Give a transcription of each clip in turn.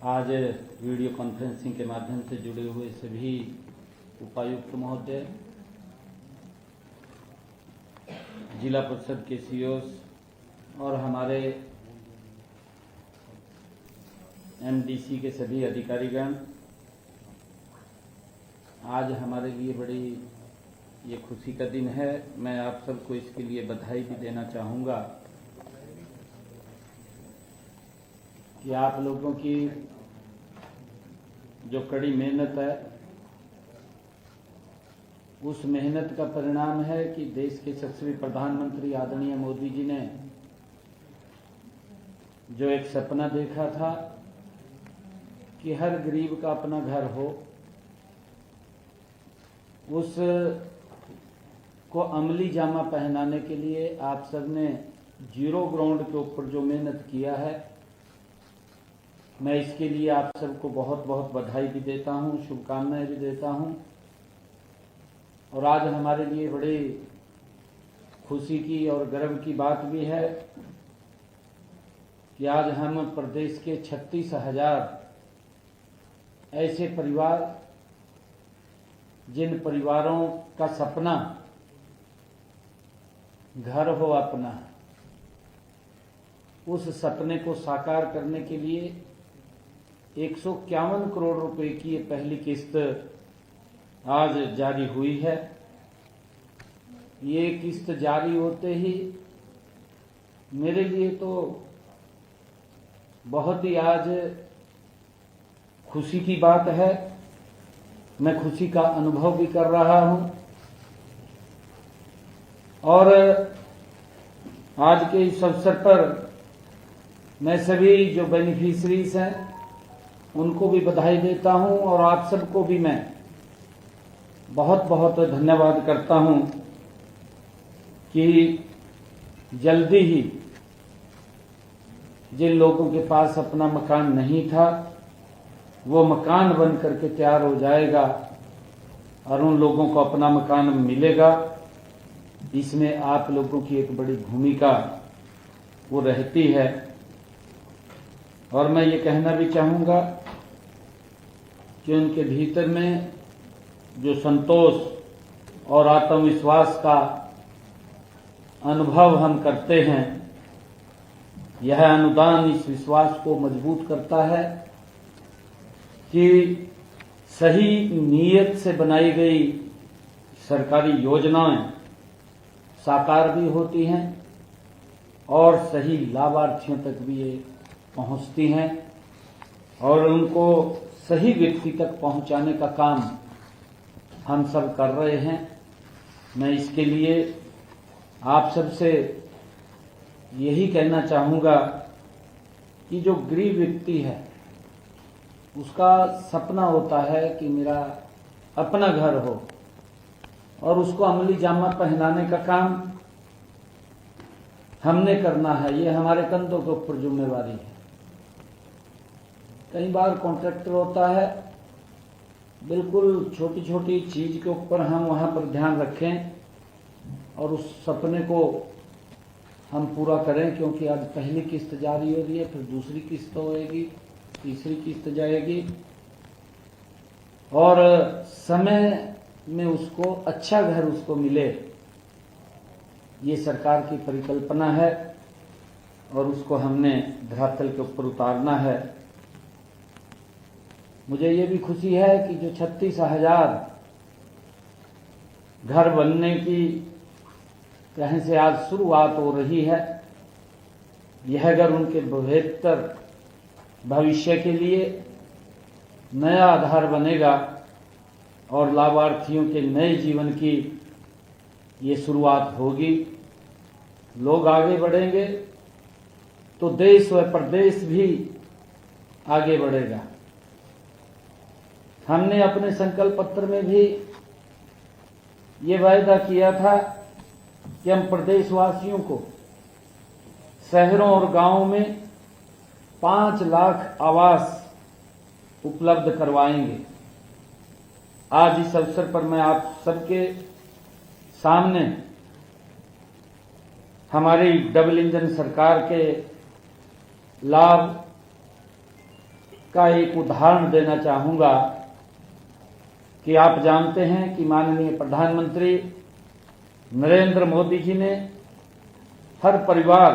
आज video conferencing के माध्यम से जुड़े हुए सभी उपायुक्त महोदय, जिला परिषद के सीओस और हमारे एमडीसी के सभी अधिकारीगण, आज हमारे लिए बड़ी ये खुशी का दिन है। मैं आप सबको इसके लिए बधाई भी देना चाहूँगा कि आप लोगों की जो कड़ी मेहनत है, उस मेहनत का परिणाम है कि देश के यशस्वी प्रधानमंत्री आदरणीय मोदी जी ने जो एक सपना देखा था कि हर गरीब का अपना घर हो, उस को अमली जामा पहनाने के लिए आप सबने जीरो ग्राउंड के ऊपर जो मेहनत किया है, मैं इसके लिए आप सबको बहुत बहुत बधाई भी देता हूं, शुभकामनाएं भी देता हूं। और आज हमारे लिए बड़ी खुशी की और गर्व की बात भी है कि आज हम प्रदेश के 36,000 ऐसे परिवार, जिन परिवारों का सपना घर हो अपना, उस सपने को साकार करने के लिए 151 करोड़ रुपए की ये पहली किस्त आज जारी हुई है। ये किस्त जारी होते ही मेरे लिए तो बहुत ही आज खुशी की बात है। मैं खुशी का अनुभव भी कर रहा हूं और आज के इस अवसर पर मैं सभी जो बेनिफिशरीज हैं उनको भी बधाई देता हूं और आप सबको भी मैं बहुत बहुत धन्यवाद करता हूं कि जल्दी ही जिन लोगों के पास अपना मकान नहीं था, वो मकान बन करके तैयार हो जाएगा और उन लोगों को अपना मकान मिलेगा। इसमें आप लोगों की एक बड़ी भूमिका वो रहती है। और मैं ये कहना भी चाहूँगा कि उनके भीतर में जो संतोष और आत्मविश्वास का अनुभव हम करते हैं, यह अनुदान इस विश्वास को मजबूत करता है कि सही नीयत से बनाई गई सरकारी योजनाएं साकार भी होती हैं और सही लाभार्थियों तक भी ये पहुंचती हैं और उनको सही व्यक्ति तक पहुंचाने का काम हम सब कर रहे हैं। मैं इसके लिए आप सबसे यही कहना चाहूँगा कि जो गरीब व्यक्ति है, उसका सपना होता है कि मेरा अपना घर हो और उसको अमली जामा पहनाने का काम हमने करना है। ये हमारे कंधों के ऊपर जिम्मेवारी है। कई बार कॉन्ट्रैक्टर होता है, बिल्कुल छोटी छोटी चीज के ऊपर हम वहां पर ध्यान रखें और उस सपने को हम पूरा करें, क्योंकि आज पहली किस्त जारी हो रही है, फिर दूसरी किस्त होएगी, तीसरी किस्त जाएगी और समय में उसको अच्छा घर उसको मिले, ये सरकार की परिकल्पना है और उसको हमने धरातल के ऊपर उतारना है। मुझे ये भी खुशी है कि जो 36,000 घर बनने की कहीं से आज शुरुआत हो रही है, यह घर उनके बेहतर भविष्य के लिए नया आधार बनेगा और लाभार्थियों के नए जीवन की ये शुरुआत होगी। लोग आगे बढ़ेंगे तो देश व प्रदेश भी आगे बढ़ेगा। हमने अपने संकल्प पत्र में भी ये वायदा किया था कि हम प्रदेशवासियों को शहरों और गांवों में 5 लाख आवास उपलब्ध करवाएंगे। आज इस अवसर पर मैं आप सबके सामने हमारी डबल इंजन सरकार के लाभ का एक उदाहरण देना चाहूंगा कि आप जानते हैं कि माननीय प्रधानमंत्री नरेंद्र मोदी जी ने हर परिवार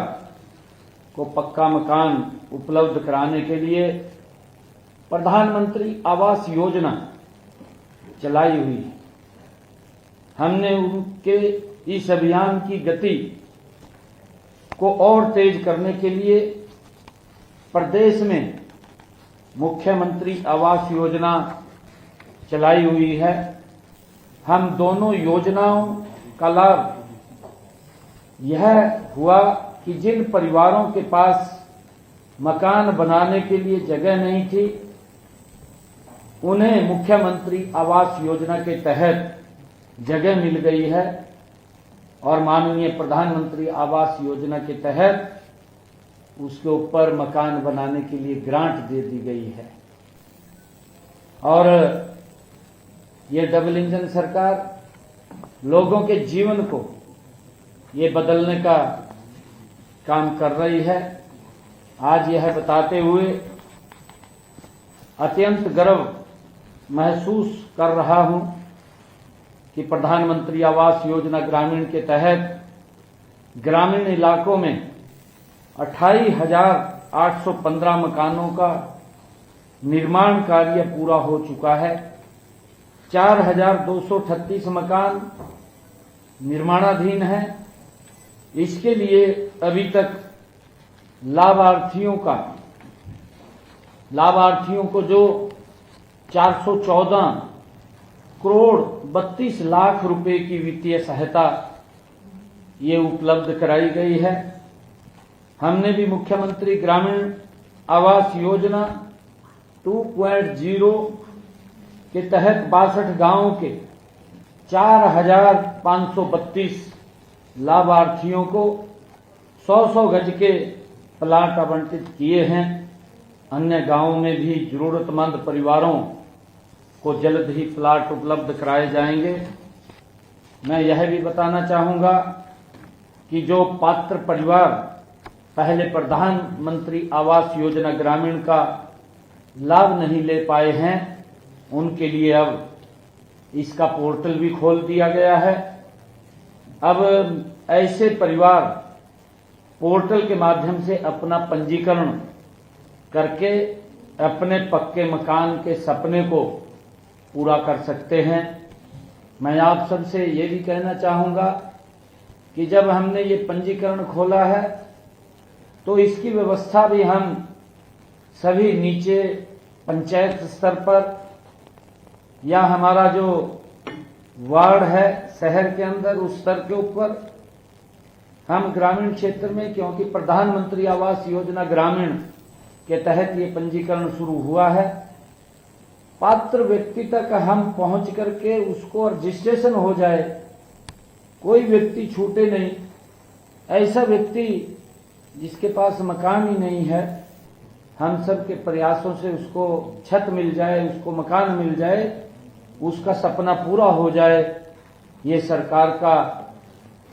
को पक्का मकान उपलब्ध कराने के लिए प्रधानमंत्री आवास योजना चलाई हुई है। हमने उनके इस अभियान की गति को और तेज करने के लिए प्रदेश में मुख्यमंत्री आवास योजना चलाई हुई है। हम दोनों योजनाओं का लाभ यह हुआ कि जिन परिवारों के पास मकान बनाने के लिए जगह नहीं थी, उन्हें मुख्यमंत्री आवास योजना के तहत जगह मिल गई है और माननीय प्रधानमंत्री आवास योजना के तहत उसके ऊपर मकान बनाने के लिए ग्रांट दे दी गई है। और ये डबल इंजन सरकार लोगों के जीवन को ये बदलने का काम कर रही है। आज यह बताते हुए अत्यंत गर्व महसूस कर रहा हूं कि प्रधानमंत्री आवास योजना ग्रामीण के तहत ग्रामीण इलाकों में 28,815 मकानों का निर्माण कार्य पूरा हो चुका है। 4,238 मकान निर्माणाधीन है। इसके लिए अभी तक लाभार्थियों को जो 414 करोड़ 32 लाख रुपए की वित्तीय सहायता ये उपलब्ध कराई गई है। हमने भी मुख्यमंत्री ग्रामीण आवास योजना 2.0 के तहत 62 गांवों के 4,532 लाभार्थियों को 100-100 गज के प्लाट आवंटित किए हैं। अन्य गांवों में भी जरूरतमंद परिवारों को जल्द ही प्लाट उपलब्ध कराए जाएंगे। मैं यह भी बताना चाहूंगा कि जो पात्र परिवार पहले प्रधानमंत्री आवास योजना ग्रामीण का लाभ नहीं ले पाए हैं, उनके लिए अब इसका पोर्टल भी खोल दिया गया है। अब ऐसे परिवार पोर्टल के माध्यम से अपना पंजीकरण करके अपने पक्के मकान के सपने को पूरा कर सकते हैं। मैं आप सबसे ये भी कहना चाहूंगा कि जब हमने ये पंजीकरण खोला है तो इसकी व्यवस्था भी हम सभी नीचे पंचायत स्तर पर या हमारा जो वार्ड है शहर के अंदर उस स्तर के ऊपर हम ग्रामीण क्षेत्र में, क्योंकि प्रधानमंत्री आवास योजना ग्रामीण के तहत ये पंजीकरण शुरू हुआ है, पात्र व्यक्ति तक हम पहुंच करके उसको रजिस्ट्रेशन हो जाए, कोई व्यक्ति छूटे नहीं। ऐसा व्यक्ति जिसके पास मकान ही नहीं है, हम सब के प्रयासों से उसको छत मिल जाए, उसको मकान मिल जाए, उसका सपना पूरा हो जाए, ये सरकार का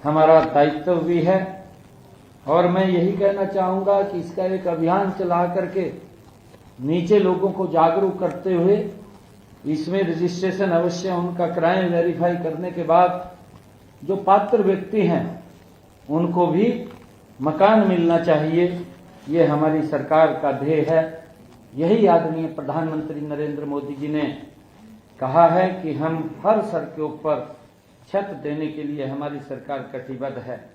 हमारा दायित्व भी है। और मैं यही कहना चाहूंगा कि इसका एक अभियान चला करके नीचे लोगों को जागरूक करते हुए इसमें रजिस्ट्रेशन अवश्य उनका कराएं। वेरीफाई करने के बाद जो पात्र व्यक्ति हैं उनको भी मकान मिलना चाहिए, ये हमारी सरकार का ध्येय है। यही आदरणीय प्रधानमंत्री नरेंद्र मोदी जी ने कहा है कि हम हर स्तर के ऊपर छत देने के लिए हमारी सरकार कटिबद्ध है।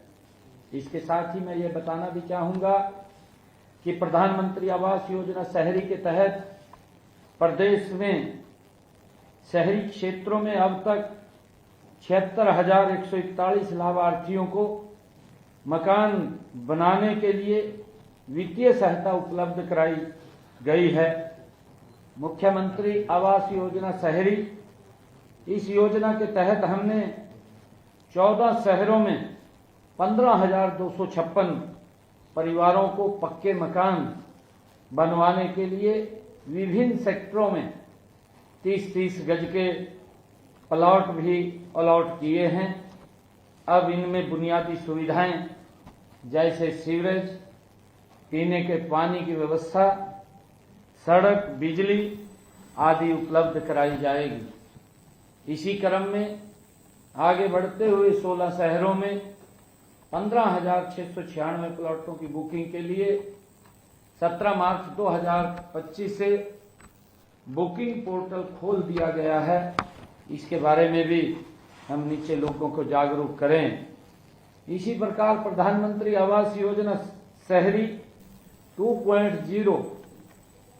इसके साथ ही मैं ये बताना भी चाहूंगा कि प्रधानमंत्री आवास योजना शहरी के तहत प्रदेश में शहरी क्षेत्रों में अब तक 76,141 लाभार्थियों को मकान बनाने के लिए वित्तीय सहायता उपलब्ध कराई गई है। मुख्यमंत्री आवास योजना शहरी, इस योजना के तहत हमने 14 शहरों में 15,256 परिवारों को पक्के मकान बनवाने के लिए विभिन्न सेक्टरों में 30-30 गज के प्लॉट भी अलॉट किए हैं। अब इनमें बुनियादी सुविधाएं जैसे सीवरेज, पीने के पानी की व्यवस्था, सड़क, बिजली आदि उपलब्ध कराई जाएगी। इसी क्रम में आगे बढ़ते हुए 16 शहरों में 15,696 प्लॉटों की बुकिंग के लिए 17 मार्च 2025 से बुकिंग पोर्टल खोल दिया गया है। इसके बारे में भी हम नीचे लोगों को जागरूक करें। इसी प्रकार प्रधानमंत्री आवास योजना शहरी 2.0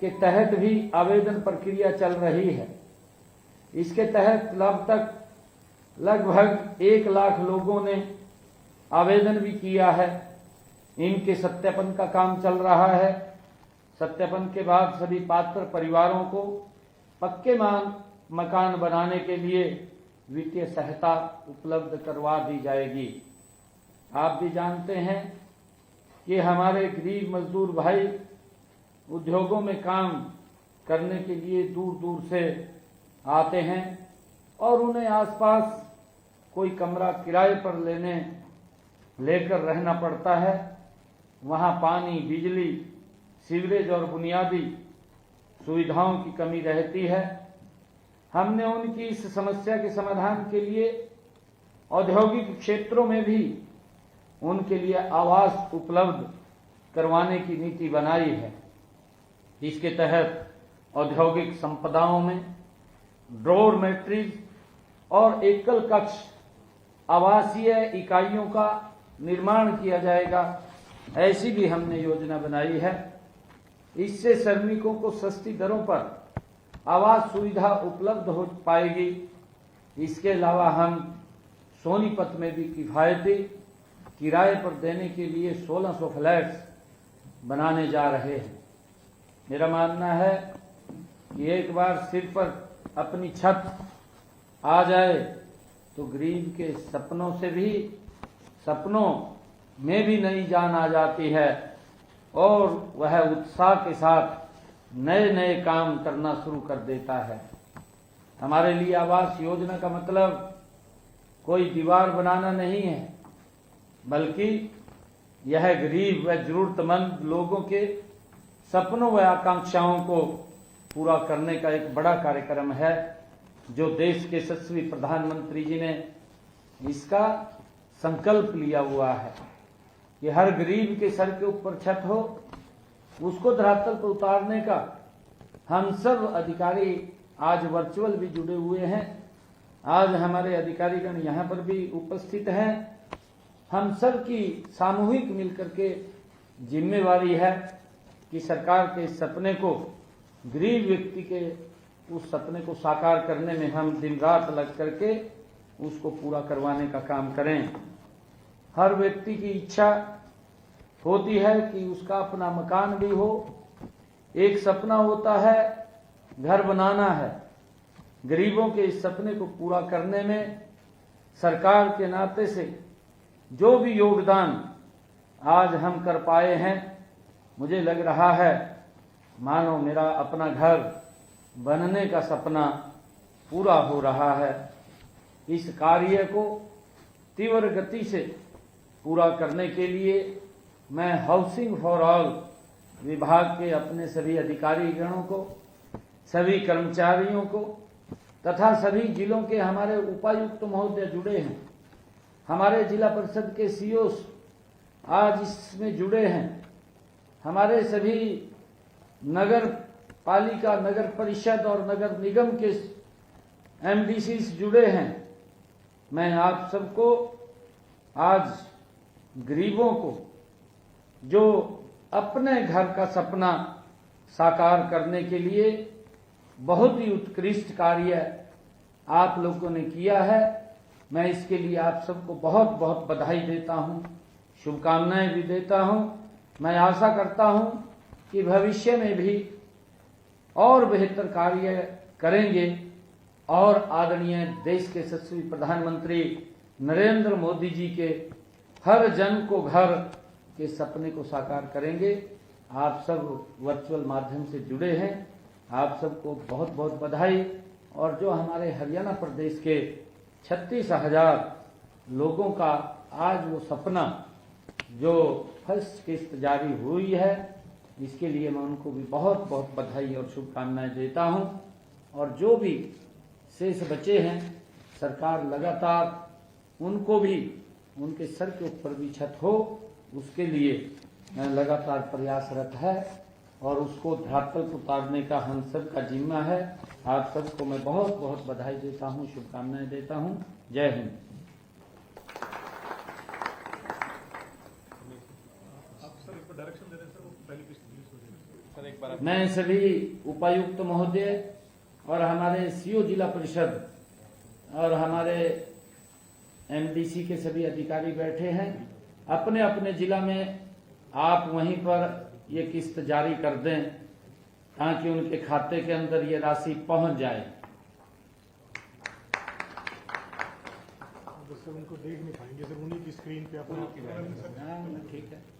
के तहत भी आवेदन प्रक्रिया चल रही है। इसके तहत अब तक लगभग 1 लाख लोगों ने आवेदन भी किया है। इनके सत्यापन का काम चल रहा है। सत्यापन के बाद सभी पात्र परिवारों को पक्के मकान बनाने के लिए वित्तीय सहायता उपलब्ध करवा दी जाएगी। आप भी जानते हैं कि हमारे गरीब मजदूर भाई उद्योगों में काम करने के लिए दूर दूर से आते हैं और उन्हें आसपास कोई कमरा किराए पर लेकर रहना पड़ता है। वहां पानी, बिजली, सीवरेज और बुनियादी सुविधाओं की कमी रहती है। हमने उनकी इस समस्या के समाधान के लिए औद्योगिक क्षेत्रों में भी उनके लिए आवास उपलब्ध करवाने की नीति बनाई है। इसके तहत औद्योगिक संपदाओं में डोरमेट्रीज और एकल कक्ष आवासीय इकाइयों का निर्माण किया जाएगा। ऐसी भी हमने योजना बनाई है। इससे श्रमिकों को सस्ती दरों पर आवास सुविधा उपलब्ध हो पाएगी। इसके अलावा हम सोनीपत में भी किफायती किराए पर देने के लिए 1600 फ्लैट्स बनाने जा रहे हैं। मेरा मानना है कि एक बार सिर पर अपनी छत आ जाए तो गरीब के सपनों में भी नई जान आ जाती है और वह उत्साह के साथ नए नए काम करना शुरू कर देता है। हमारे लिए आवास योजना का मतलब कोई दीवार बनाना नहीं है, बल्कि यह गरीब व जरूरतमंद लोगों के सपनों व आकांक्षाओं को पूरा करने का एक बड़ा कार्यक्रम है, जो देश के यशस्वी प्रधानमंत्री जी ने इसका संकल्प लिया हुआ है कि हर गरीब के सर के ऊपर छत हो, उसको धरातल पर उतारने का। हम सब अधिकारी आज वर्चुअल भी जुड़े हुए हैं। आज हमारे अधिकारीगण यहाँ पर भी उपस्थित हैं। हम सब की सामूहिक मिलकर के जिम्मेवारी है कि सरकार के इस सपने को, गरीब व्यक्ति के उस सपने को साकार करने में हम दिन रात लग करके उसको पूरा करवाने का काम करें। हर व्यक्ति की इच्छा होती है कि उसका अपना मकान भी हो। एक सपना होता है घर बनाना है। गरीबों के इस सपने को पूरा करने में सरकार के नाते से जो भी योगदान आज हम कर पाए हैं, मुझे लग रहा है मानो मेरा अपना घर बनने का सपना पूरा हो रहा है। इस कार्य को तीव्र गति से पूरा करने के लिए मैं हाउसिंग फॉर ऑल विभाग के अपने सभी अधिकारीगणों को, सभी कर्मचारियों को तथा सभी जिलों के हमारे उपायुक्त महोदय जुड़े हैं। हमारे जिला परिषद के सीओस आज इसमें जुड़े हैं। हमारे सभी नगर पालिका, नगर परिषद और नगर निगम के एमडीसीज जुड़े हैं। मैं आप सबको आज गरीबों को जो अपने घर का सपना साकार करने के लिए बहुत ही उत्कृष्ट कार्य आप लोगों ने किया है, मैं इसके लिए आप सबको बहुत बहुत बधाई देता हूं, शुभकामनाएं भी देता हूं। मैं आशा करता हूं कि भविष्य में भी और बेहतर कार्य करेंगे और आदरणीय देश के यशस्वी प्रधानमंत्री नरेंद्र मोदी जी के हर जन को घर के सपने को साकार करेंगे। आप सब वर्चुअल माध्यम से जुड़े हैं, आप सबको बहुत बहुत बधाई। और जो हमारे हरियाणा प्रदेश के 36,000 लोगों का आज वो सपना जो फर्स्ट किस्त जारी हुई है, इसके लिए मैं उनको भी बहुत बहुत बधाई और शुभकामनाएं देता हूं। और जो भी शेष बचे हैं, सरकार लगातार उनको भी उनके सर के ऊपर भी छत हो, उसके लिए लगातार प्रयासरत है और उसको धरातल पर उतारने का हम सब का जिम्मा है। आप सबको मैं बहुत बहुत बधाई देता हूं, शुभकामनाएं देता हूं। जय हिंद। डायरेक्शन दे रहे हैं सर, वो पहली किस्त रिलीज हो जाएगी सर। एक बार मैं सभी उपायुक्त महोदय और हमारे सीओ जिला परिषद और हमारे एमडीसी के सभी अधिकारी बैठे हैं। अपने अपने जिला में आप वहीं पर ये किस्त जारी कर दें ताकि उनके खाते के अंदर ये राशि पहुंच जाए। सर उनको देख नहीं पाएंगे सर, उन्हीं की स्क्रीन पे अपना ठीक है।